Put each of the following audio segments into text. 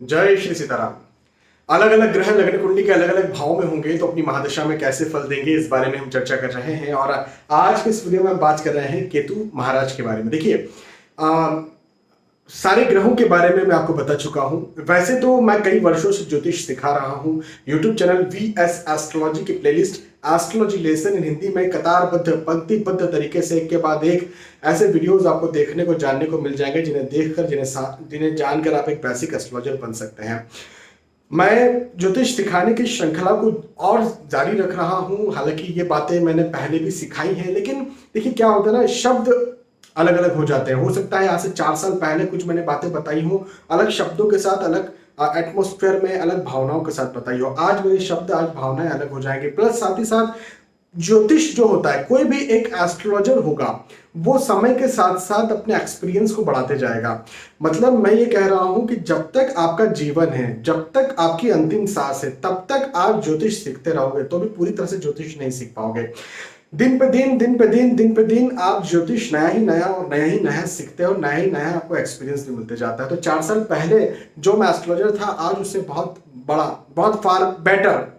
जय श्री सीताराम। अलग अलग ग्रह लगन कुंडली के अलग अलग भाव में होंगे तो अपनी महादशा में कैसे फल देंगे, इस बारे में हम चर्चा कर रहे हैं। और आज के इस वीडियो में हम बात कर रहे हैं केतु महाराज के बारे में। देखिए, सारे ग्रहों के बारे में मैं आपको बता चुका हूं। वैसे तो मैं कई वर्षों से ज्योतिष सिखा रहा हूं। यूट्यूब चैनल VS एस्ट्रोलॉजी की playlist astrology lesson in Hindi में कतारबद्ध पंक्तिबद्ध तरीके से एक के बाद एक ऐसे वीडियोस आपको देखने को जानने को मिल जाएंगे जिन्हें देखकर जिन्हें जानकर आप एक बेसिक एस्ट्रोलॉजर बन सकते हैं। मैं ज्योतिष सिखाने की श्रृंखला को और जारी रख रहा हूं। हालांकि ये बातें मैंने पहले भी सिखाई हैं, लेकिन देखिए क्या होता है ना, शब्द अलग अलग हो जाते हैं। हो सकता है आज से 4 साल पहले कुछ मैंने बातें बताई हूँ, अलग शब्दों के साथ, अलग एटमॉस्फेयर में, अलग भावनाओं के साथ बताई हो। आज मेरे शब्द, आज भावनाएं अलग हो जाएंगे। प्लस साथ ही साथ ज्योतिष जो होता है, कोई भी एक एस्ट्रोलॉजर होगा वो समय के साथ साथ अपने एक्सपीरियंस को बढ़ाते जाएगा। मतलब मैं ये कह रहा हूं कि जब तक आपका जीवन है, जब तक आपकी अंतिम सांस है, तब तक आप ज्योतिष सीखते रहोगे तो भी पूरी तरह से ज्योतिष नहीं सीख पाओगे। दिन पे दिन आप ज्योतिष नया ही नया और नया ही नया सीखते हो, नया ही नया आपको एक्सपीरियंस भी मिलते जाता है। तो 4 साल पहले जो मैं एस्ट्रोलॉजर था, आज उससे बहुत बड़ा, बहुत फार बेहतर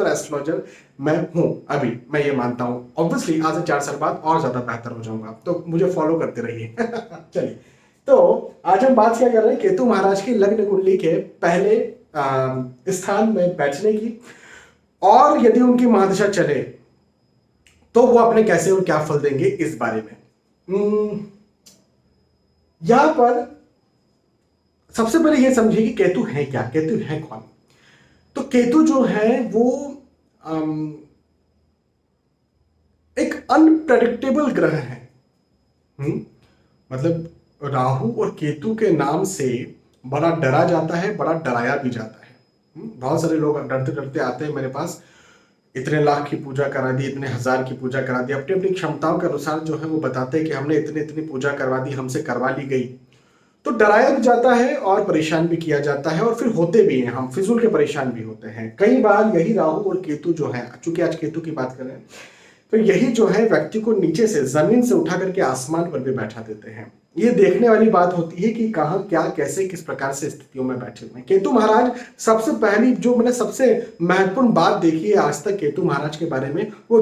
एस्ट्रोलॉजर मैं हूं। अभी मैं ये मानता हूं। ऑब्वियसली आज से 4 साल बाद और ज्यादा बेहतर हो जाऊंगा, तो मुझे फॉलो करते रहिए। चलिए, तो आज हम बात क्या कर रहे हैं केतु महाराज की लग्न कुंडली के पहले स्थान में बैठने की, और यदि उनकी महादशा चले तो वो अपने कैसे और क्या फल देंगे, इस बारे में। यहां पर सबसे पहले ये समझिए कि केतु है क्या, केतु है कौन। तो केतु जो है वो एक अनप्रेडिक्टेबल ग्रह है। मतलब राहु और केतु के नाम से बड़ा डरा जाता है, बड़ा डराया भी जाता है। बहुत सारे लोग डरते डरते आते हैं मेरे पास, इतने लाख की पूजा करा दी, इतने हजार की पूजा करा दी, अपनी अपनी क्षमताओं के अनुसार जो है वो बताते हैं कि हमने इतनी इतनी पूजा करवा दी, हमसे करवा ली गई। तो डराया भी जाता है और परेशान भी किया जाता है, और फिर होते भी हैं, हम फिजूल के परेशान भी होते हैं। कई बार यही राहु और केतु जो है, चूंकि आज केतु की बात कर रहे हैं, तो यही जो है व्यक्ति को नीचे से, जमीन से उठा करके आसमान पर भी बैठा देते हैं। ये देखने वाली बात होती है कि कहां, क्या, कैसे, किस प्रकार से स्थितियों में बैठे हुए हैं केतु महाराज। सबसे पहली जो मैंने सबसे महत्वपूर्ण बात देखी है आज तक केतु महाराज के बारे में, वो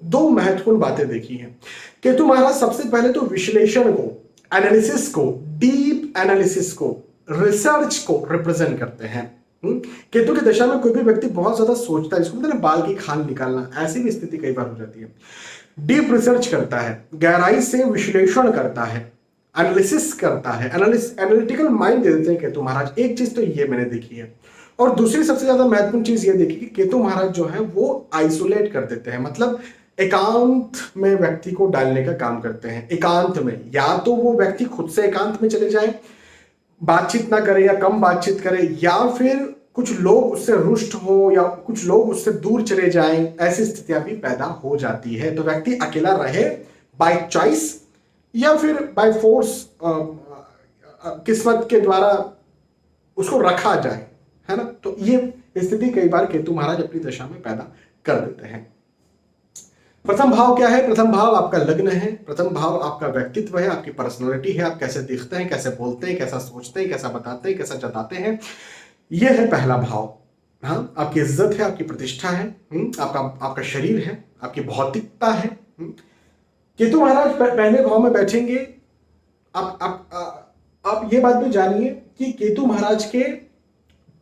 दो महत्वपूर्ण बातें देखी हैं। केतु महाराज सबसे पहले तो विश्लेषण को, एनालिसिस को, डीप एनालिसिस को, रिसर्च को रिप्रेजेंट करते हैं। केतु की दशा में कोई भी व्यक्ति बहुत ज्यादा सोचता है, इसको मतलब बाल की खाल निकालना, ऐसी भी स्थिति कई बार हो जाती है। डीप रिसर्च करता है, गहराई से विश्लेषण करता है, एनालिसिस करता है, एनालिटिकल माइंड दे देते हैं केतु महाराज। एक चीज तो ये मैंने देखी है। और दूसरी सबसे ज्यादा महत्वपूर्ण चीज ये देखी कि केतु महाराज जो है वो आइसोलेट कर देते हैं। मतलब एकांत में व्यक्ति को डालने का काम करते हैं। एकांत में, या तो वो व्यक्ति खुद से एकांत में चले जाए, बातचीत ना करे या कम बातचीत करे, या फिर कुछ लोग उससे रुष्ट हो या कुछ लोग उससे दूर चले जाएं, ऐसी स्थितियां भी पैदा हो जाती है। तो व्यक्ति अकेला रहे बाय चॉइस या फिर बाय फोर्स, किस्मत के द्वारा उसको रखा जाए, है ना। तो ये स्थिति कई बार केतु महाराज अपनी दशा में पैदा कर देते हैं। प्रथम भाव क्या है? प्रथम भाव आपका लग्न है। प्रथम भाव आपका व्यक्तित्व है, आपकी पर्सनालिटी है, आप कैसे दिखते हैं, कैसे बोलते हैं, कैसा सोचते हैं, कैसा बताते हैं, कैसा जताते हैं। यह है पहला भाव। हाँ, आपकी इज्जत है, आपकी प्रतिष्ठा है, आपका शरीर है, आपकी भौतिकता है। केतु महाराज पहले भाव में बैठेंगे। आप ये बात भी जानिए कि केतु महाराज के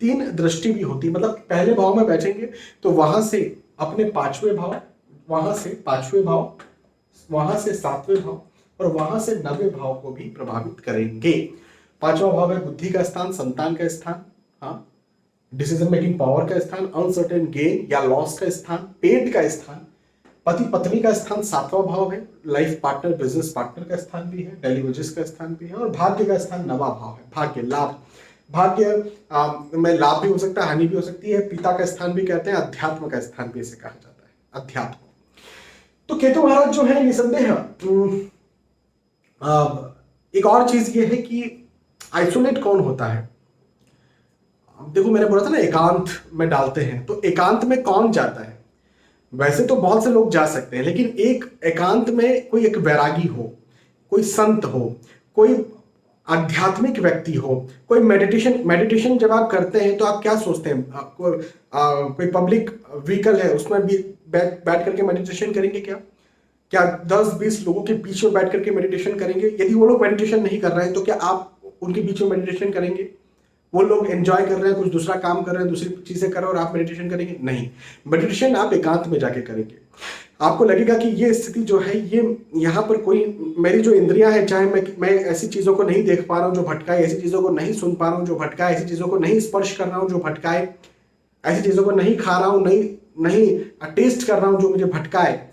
3 दृष्टि भी होती है। मतलब पहले भाव में बैठेंगे तो वहां से अपने 5वें भाव, वहां से 5वें भाव, वहां से 7वें भाव और वहां से 9वें भाव को भी प्रभावित करेंगे। 5वां भाव है बुद्धि का स्थान, संतान का स्थान, हाँ, डिसीजन मेकिंग पावर का स्थान, अनसर्टेन गेन या लॉस का स्थान, पेट का स्थान, पति पत्नी का स्थान 7वां भाव है, लाइफ पार्टनर, बिजनेस पार्टनर का स्थान भी है, डेली वेजेस का स्थान भी है, और भाग्य का स्थान 9वां भाव है। भाग्य, लाभ, भाग्य में लाभ भी हो सकता है, हानि भी हो सकती है। पिता का स्थान भी कहते हैं, अध्यात्म का स्थान भी इसे कहा जाता है, अध्यात्म। तो केतु महाराज जो है निसंदेह, एक और चीज ये है कि आइसोलेट कौन होता है। देखो, मैंने बोला था ना एकांत में डालते हैं, तो एकांत में कौन जाता है? वैसे तो बहुत से लोग जा सकते हैं, लेकिन एक एकांत में कोई एक वैरागी हो, कोई संत हो, कोई आध्यात्मिक व्यक्ति हो, कोई मेडिटेशन जब आप करते हैं तो आप क्या सोचते हैं? कोई पब्लिक व्हीकल है उसमें भी बैठ करके मेडिटेशन करेंगे क्या? क्या 10-20 लोगों के बीच में बैठ करके मेडिटेशन करेंगे? यदि वो लोग मेडिटेशन नहीं कर रहे हैं तो क्या आप उनके बीच में मेडिटेशन करेंगे? वो लोग एंजॉय कर रहे हैं, कुछ दूसरा काम कर रहे हैं, दूसरी चीजें कर रहे हैं और आप मेडिटेशन करेंगे? नहीं, मेडिटेशन आप एकांत में जाके करेंगे। आपको लगेगा कि ये स्थिति जो है, ये यहाँ पर कोई मेरी जो इंद्रियां हैं, चाहे मैं ऐसी चीजों को नहीं देख पा रहा हूँ जो भटकाए, ऐसी चीजों को नहीं सुन पा रहा हूँ जो भटकाए, ऐसी चीजों को नहीं स्पर्श कर रहा हूँ जो भटकाए, ऐसी चीजों को नहीं खा रहा हूँ, नहीं टेस्ट कर रहा हूँ जो मुझे भटकाए,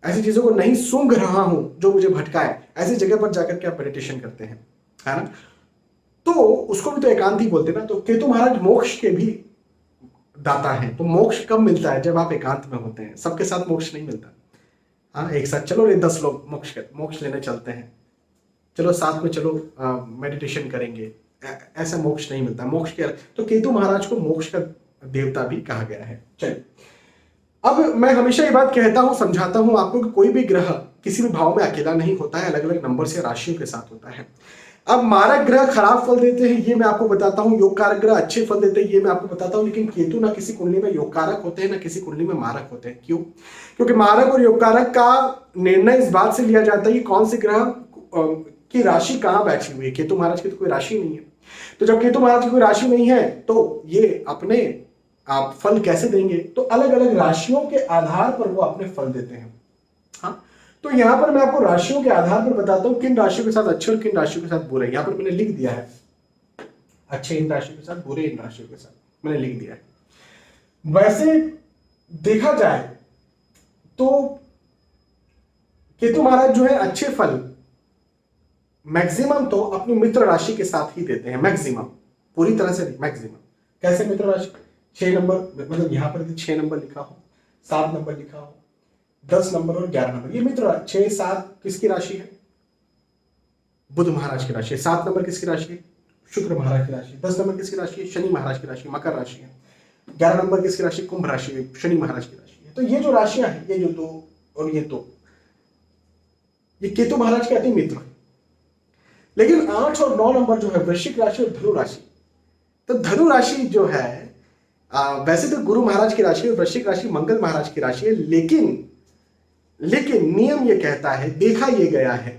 ऐसी चीजों को नहीं सूंघ रहा हूं जो मुझे भटकाए, ऐसी जगह पर जाकर के आप मेडिटेशन करते हैं, है ना? तो उसको भी तो एकांत ही बोलते हैं ना। तो केतु महाराज मोक्ष के भी दाता हैं। तो मोक्ष कब मिलता है? जब आप एकांत में होते हैं। सबके साथ मोक्ष नहीं मिलता। हाँ, एक साथ चलो रे 10 लोग मोक्ष लेने चलते हैं, चलो साथ में चलो मेडिटेशन करेंगे, ऐसा मोक्ष नहीं मिलता। मोक्ष के तो केतु महाराज को मोक्ष का देवता भी कहा गया है। चलिए, अब मैं हमेशा ये बात कहता हूं, समझाता हूं आपको कि कोई भी ग्रह किसी भी भाव में अकेला नहीं होता है, अलग अलग नंबर से राशियों के साथ होता है। अब मारक ग्रह खराब फल देते हैं, ये मैं आपको बताता हूं। योग कारक ग्रह अच्छे फल देते हैं, ये मैं आपको बताता हूं। लेकिन केतु ना किसी कुंडली में योग कारक होते हैं, ना किसी कुंडली में मारक होते हैं। क्यों? क्योंकि मारक और योग कारक का निर्णय इस बात से लिया जाता है कि कौन से ग्रह की राशि कहां बैठी हुई है। केतु महाराज की तो कोई राशि नहीं है। तो जब केतु महाराज की कोई राशि नहीं है तो ये अपने आप फल कैसे देंगे? तो अलग अलग राशियों के आधार पर वो अपने फल देते हैं। हाँ, तो यहां पर मैं आपको राशियों के आधार पर बताता हूं किन राशियों के साथ अच्छे और किन राशियों के साथ बुरे। यहां पर मैंने लिख दिया है अच्छे इन राशियों के साथ, बुरे इन राशियों के साथ मैंने लिख दिया है। वैसे देखा जाए तो केतु महाराज जो है अच्छे फल मैक्सिमम तो अपनी मित्र राशि के साथ ही देते हैं। मैक्सिमम, पूरी तरह से नहीं, मैक्सिमम। कैसे मित्र राशि? 6 नंबर, मतलब यहां पर 6 नंबर लिखा हो, 7 नंबर लिखा हो, 10 नंबर और 11 नंबर, ये मित्र 6-7 किसकी राशि है? बुध महाराज की राशि है। 7 नंबर किसकी राशि है? शुक्र महाराज की राशि। 10 नंबर किसकी राशि है? शनि महाराज की राशि, मकर राशि है। 11 नंबर किसकी राशि? कुंभ राशि है, शनि महाराज की राशि है। तो ये जो राशियां हैं, ये जो दो और ये केतु महाराज के अति मित्र है। लेकिन 8 और 9 नंबर जो है वृश्चिक राशि और धनु राशि। तो धनु राशि जो है वैसे तो गुरु महाराज की राशि और वृश्चिक राशि मंगल महाराज की राशि है, लेकिन नियम ये कहता है, देखा ये गया है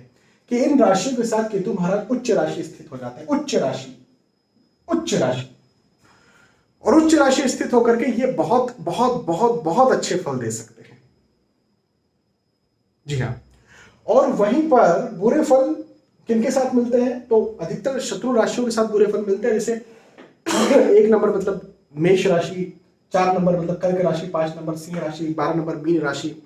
कि इन राशियों के साथ केतु महाराज उच्च राशि स्थित हो जाते हैं। उच्च राशि और उच्च राशि स्थित होकर के ये बहुत बहुत बहुत बहुत अच्छे फल दे सकते हैं। जी हाँ, और वहीं पर बुरे फल किनके साथ मिलते हैं? तो अधिकतर शत्रु राशियों के साथ बुरे फल मिलते हैं। जैसे 1 नंबर मतलब मेष राशि, 4 नंबर मतलब कर्क राशि, 5 नंबर सिंह राशि, 12 नंबर मीन राशि,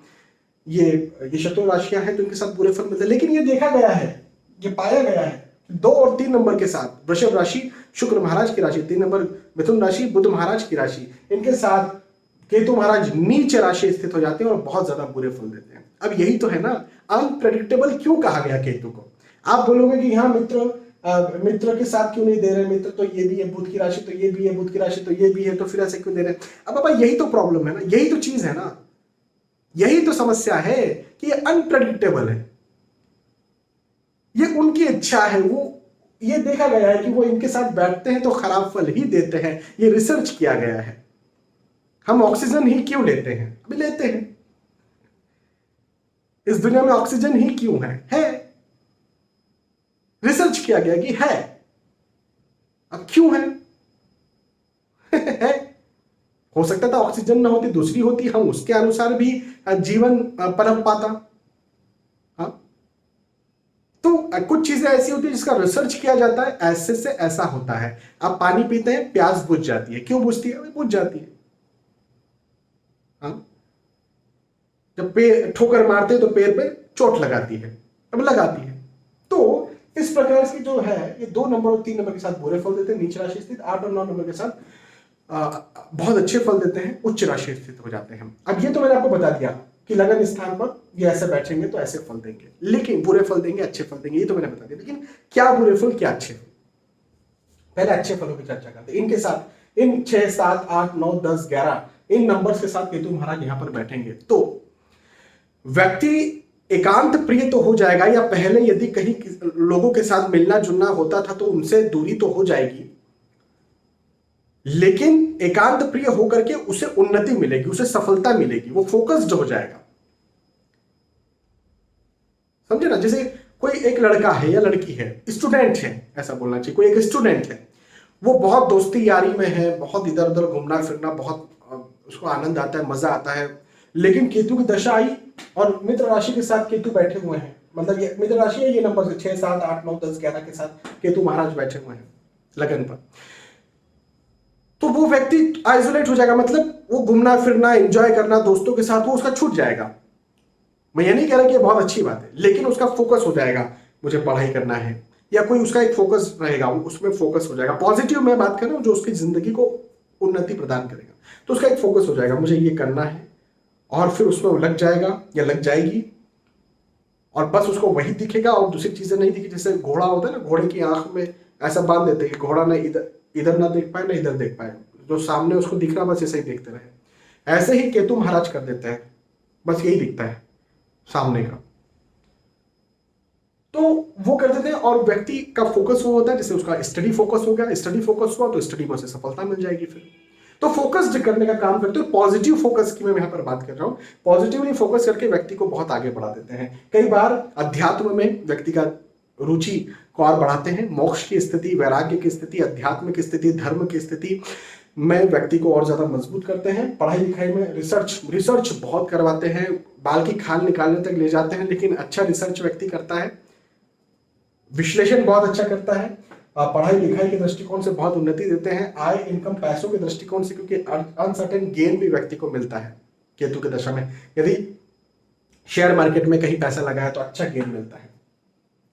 ये शत्रु राशियां हैं तो इनके साथ बुरे फल मिलते हैं। लेकिन ये देखा गया है, ये पाया गया है 2 और 3 नंबर के साथ वृषभ राशि शुक्र महाराज की राशि, 3 नंबर मिथुन राशि बुध महाराज की राशि, इनके साथ केतु महाराज नीच राशि स्थित हो जाते हैं और बहुत ज्यादा बुरे फल देते हैं। अब यही तो है ना, अनप्रेडिक्टेबल क्यों कहा गया केतु को? आप बोलोगे कि यहाँ मित्र के साथ क्यों नहीं दे रहे? मित्र तो ये भी है बुध की राशि, तो ये भी है बुध की राशि, तो ये भी है, तो फिर ऐसे क्यों दे रहे? अब बाबा यही तो प्रॉब्लम है ना, यही तो चीज है ना, यही तो समस्या है कि ये अनप्रेडिक्टेबल है। ये उनकी इच्छा है, वो ये देखा गया है कि वो इनके साथ बैठते हैं तो खराब फल ही देते हैं। ये रिसर्च किया गया है। हम ऑक्सीजन ही क्यों लेते हैं? अभी लेते हैं। इस दुनिया में ऑक्सीजन ही क्यों है? रिसर्च किया गया कि है। अब क्यों है? हो सकता था ऑक्सीजन ना होती, दूसरी होती, हम उसके अनुसार भी जीवन पनप पाता। हाँ, तो कुछ चीजें ऐसी होती है जिसका रिसर्च किया जाता है, ऐसे से ऐसा होता है। आप पानी पीते हैं, प्यास बुझ जाती है। क्यों बुझती है? बुझ जाती है। हाँ, जब पैर ठोकर मारते हैं तो पैर पे चोट लगाती है, अब लगाती है। तो इस प्रकार की जो है, ये 2 नंबर और 3 नंबर के साथ बुरे फल देते हैं। नीच राशि स्थित 8 और 9 नंबर के साथ बहुत अच्छे फल देते हैं, उच्च राशि स्थित हो जाते हैं। अब ये तो मैंने आपको बता दिया कि लगन स्थान पर ये ऐसे बैठेंगे तो ऐसे फल देंगे, लेकिन बुरे फल देंगे, अच्छे फल देंगे, ये तो मैंने बता दिया। लेकिन क्या बुरे फल, क्या अच्छे फल? पहले अच्छे फलों की चर्चा करते हैं। इनके साथ इन 6, 7, 8, 9, 10, 11 इन नंबर्स के साथ केतु महाराज यहां पर बैठेंगे तो व्यक्ति एकांत प्रिय तो हो जाएगा, या पहले यदि कहीं लोगों के साथ मिलना जुलना होता था तो उनसे दूरी तो हो जाएगी, लेकिन एकांत प्रिय होकर के उसे उन्नति मिलेगी, उसे सफलता मिलेगी, वो फोकस्ड हो जाएगा। समझे ना? जैसे कोई एक लड़का है या लड़की है, स्टूडेंट है, ऐसा बोलना चाहिए, कोई एक स्टूडेंट है, वो बहुत दोस्ती यारी में है, बहुत इधर उधर घूमना फिरना, बहुत उसको आनंद आता है, मजा आता है, लेकिन केतु की दशा आई और मित्र राशि के साथ केतु बैठे हुए हैं, मतलब ये मित्र राशि है, ये नंबर से 6 7 8 9 10 11 के साथ केतु महाराज बैठे हुए हैं लगन पर, तो वो व्यक्ति आइसोलेट हो जाएगा, मतलब वो घूमना फिरना एंजॉय करना दोस्तों के साथ वो उसका छूट जाएगा। मैं ये नहीं कह रहा कि ये बहुत अच्छी बात है, लेकिन उसका फोकस हो जाएगा, मुझे पढ़ाई करना है, या कोई उसका एक फोकस रहेगा, उसमें फोकस हो जाएगा। पॉजिटिव मैं बात कर रहा हूँ, जो उसकी जिंदगी को उन्नति प्रदान करेगा, तो उसका एक फोकस हो जाएगा, मुझे ये करना है, और फिर उसमें वो लग जाएगा या लग जाएगी, और बस उसको वही दिखेगा और दूसरी चीजें नहीं दिखी। जैसे घोड़ा होता है ना, घोड़े की आंख में ऐसा बांध देते हैं कि घोड़ा ना इधर ना देख पाए ना इधर देख पाए, जो सामने उसको दिख रहा बस ऐसे ही देखते रहे। ऐसे ही केतु महाराज कर देते हैं, बस यही दिखता है सामने का, तो वो कर देते हैं। और व्यक्ति का फोकस वो होता है, जैसे उसका स्टडी फोकस हो गया, स्टडी फोकस हुआ तो स्टडी में उसे सफलता मिल जाएगी फिर। तो फोकस्ड करने का काम करते हो, पॉजिटिव फोकस की मैं यहाँ पर बात कर रहा हूँ। पॉजिटिवली फोकस करके व्यक्ति को बहुत आगे बढ़ा देते हैं। कई बार अध्यात्म में व्यक्ति का रुचि को और बढ़ाते हैं, मोक्ष की स्थिति, वैराग्य की स्थिति, अध्यात्म की स्थिति, धर्म की स्थिति में व्यक्ति को और ज्यादा मजबूत करते हैं। पढ़ाई लिखाई में रिसर्च बहुत करवाते हैं, बाल की खाल निकालने तक ले जाते हैं, लेकिन अच्छा रिसर्च व्यक्ति करता है, विश्लेषण बहुत अच्छा करता है, पढ़ाई लिखाई के दृष्टिकोण से बहुत उन्नति देते हैं, आय इनकम पैसों के दृष्टिकोण से, क्योंकि अनसर्टेन गेन भी व्यक्ति को मिलता है केतु की दशा में। यदि शेयर मार्केट में कहीं पैसा लगाया तो अच्छा गेन मिलता है।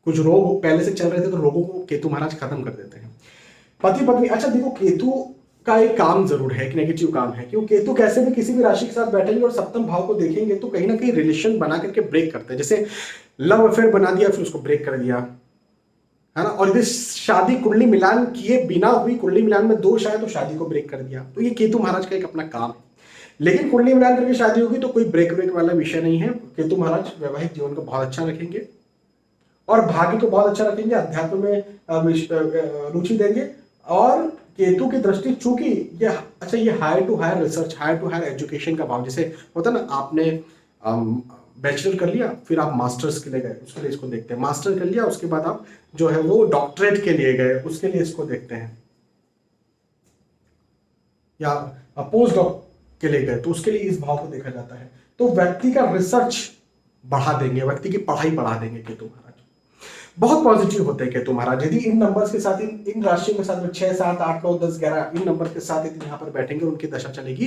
कुछ रोग पहले से चल रहे थे तो रोगों को केतु महाराज खत्म कर देते हैं। पति पत्नी, अच्छा देखो, केतु का एक काम जरूर है, एक नेगेटिव काम है, क्योंकि केतु कैसे भी किसी भी राशि के साथ बैठेंगे और सप्तम भाव को देखेंगे तो कहीं ना कहीं रिलेशन बना करके ब्रेक करते हैं। जैसे लव अफेयर बना दिया फिर उसको ब्रेक कर दिया, है ना। और यदि शादी कुंडली मिलान किए बिना हुई, कुंडली मिलान में दोष आए तो शादी को ब्रेक कर दिया, तो ये केतु महाराज का एक अपना काम है। लेकिन कुंडली मिलान करके शादी होगी तो कोई ब्रेक वाला विषय नहीं है। केतु महाराज वैवाहिक जीवन को बहुत अच्छा रखेंगे और भाग्य को बहुत अच्छा रखेंगे, अध्यात्म में रुचि देंगे। और केतु की दृष्टि, चूंकि ये higher to higher research, higher to higher education का भाव, जैसे होता ना, आपने बैचलर कर लिया फिर आप मास्टर्स के लिए गए, उसके लिए इसको देखते हैं, मास्टर कर लिया उसके बाद आप जो है वो डॉक्टरेट के लिए गए, उसके लिए इसको देखते हैं, या पोस्ट डॉक के लिए गए तो उसके लिए इस भाव को देखा जाता है। तो व्यक्ति का रिसर्च बढ़ा देंगे, व्यक्ति की पढ़ाई बढ़ा देंगे केतु महाराज, बहुत पॉजिटिव होते हैं केतु महाराज। यदि इन नंबर्स के साथ, इन राशियों के साथ 6 7 8 9 10 11 इन नंबर के साथ यदि यहाँ पर बैठेंगे, उनकी दशा चलेगी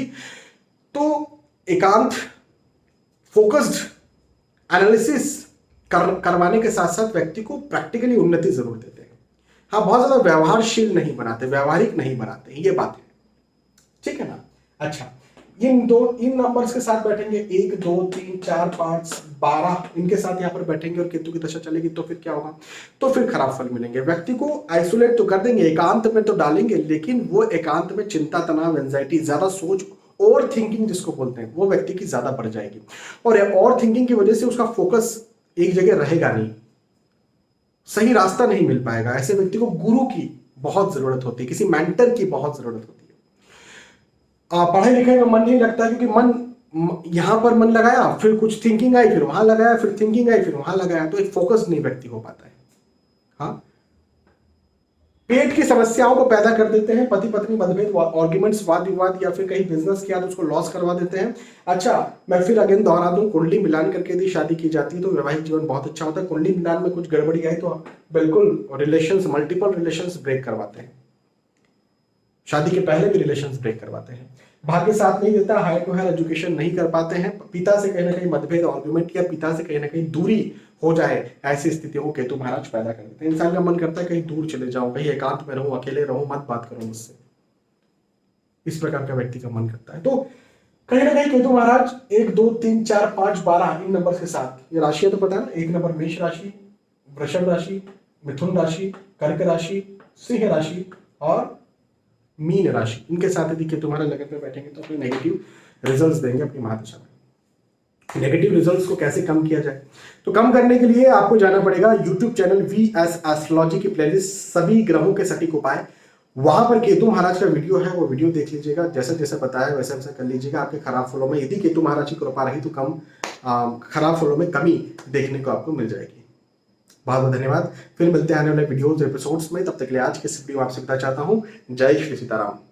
तो एकांत फोकस्ड एनालिसिस करवाने के साथ साथ व्यक्ति को प्रैक्टिकली उन्नति जरूर देते हैं। हाँ, बहुत ज्यादा व्यवहारशील नहीं बनाते, व्यवहारिक नहीं बनाते, ये बात है, ठीक है ना। अच्छा, इन नंबर्स के साथ बैठेंगे, 1 2 3 4 5 12 इनके साथ यहाँ पर बैठेंगे और केतु की दशा चलेगी तो फिर क्या होगा, तो फिर खराब फल मिलेंगे। व्यक्ति को आइसोलेट तो कर देंगे, एकांत में तो डालेंगे, लेकिन वो एकांत में चिंता, तनाव, एंजाइटी, ज्यादा सोच, ओवर थिंकिंग जिसको बोलते हैं, वो व्यक्ति की ज्यादा बढ़ जाएगी। और ओवर थिंकिंग की वजह से उसका फोकस एक जगह रहेगा नहीं, सही रास्ता नहीं मिल पाएगा। ऐसे व्यक्ति को गुरु की बहुत जरूरत होती है, किसी मेंटर की बहुत जरूरत होती है। पढ़ाई लिखाई में मन नहीं लगता क्योंकि मन यहां पर मन लगाया, फिर कुछ थिंकिंग आई, फिर वहां लगाया, फिर थिंकिंग आई, फिर वहां लगाया, तो एक फोकस नहीं व्यक्ति हो पाता है। हाँ, पेट की समस्याओं को पैदा कर देते हैं, पति पत्नी मतभेद, आर्ग्यूमेंट्स, वाद विवाद, या फिर कहीं बिजनेस किया तो उसको लॉस करवा देते हैं। अच्छा, मैं फिर अगेन दोहरा दूं, कुंडली मिलान करके यदि शादी की जाती है तो वैवाहिक जीवन बहुत अच्छा होता है। कुंडली मिलान में कुछ गड़बड़ी आई तो बिल्कुल रिलेशंस, मल्टीपल रिलेशंस ब्रेक करवाते हैं, शादी के पहले भी रिलेशंस ब्रेक करवाते हैं। भाग्य साथ नहीं देता, हायर टू हायर एजुकेशन नहीं कर पाते हैं, पिता से कहीं ना कहीं मतभेद, आर्गुमेंट, या पिता से कहीं ना कहीं दूरी हो जाए, ऐसी स्थितियों को केतु महाराज पैदा कर देते हैं। इंसान का मन करता है कहीं दूर चले जाऊं, कहीं एकांत में रहूं, अकेले रहूं, मत बात करो मुझसे, इस प्रकार का व्यक्ति का मन करता है। तो कहीं ना कहीं केतु महाराज 1 2 3 4 5 12 इन नंबर के साथ, ये राशियां तो पता है ना, 1 नंबर मेष राशि, वृषभ राशि, मिथुन राशि, कर्क राशि, सिंह राशि और मीन राशि, इनके साथ यदि केतु महाराज लगन में बैठेंगे तो अपने नेगेटिव रिजल्ट्स देंगे अपनी महादशा में। नेगेटिव रिजल्ट्स को कैसे कम किया जाए। तो कम करने के लिए आपको जाना पड़ेगा यूट्यूब चैनल VS एस्ट्रोलॉजी की प्लेलिस्ट सभी ग्रहों के सटीक उपाय, वहां पर केतु महाराज का वीडियो है, वो वीडियो देख लीजिएगा, जैसे जैसे बताया वैसे वैसे कर लीजिएगा। आपके खराब फलों में यदि केतु महाराज की कृपा रही तो खराब फलों में कमी देखने को आपको मिल जाएगी। बहुत बहुत धन्यवाद। फिर मिलते हैं आने वाले वीडियोज एपिसोड्स में, तब तक के लिए आज के इस वीडियो आपसे बता चाहता हूँ। जय श्री सीताराम।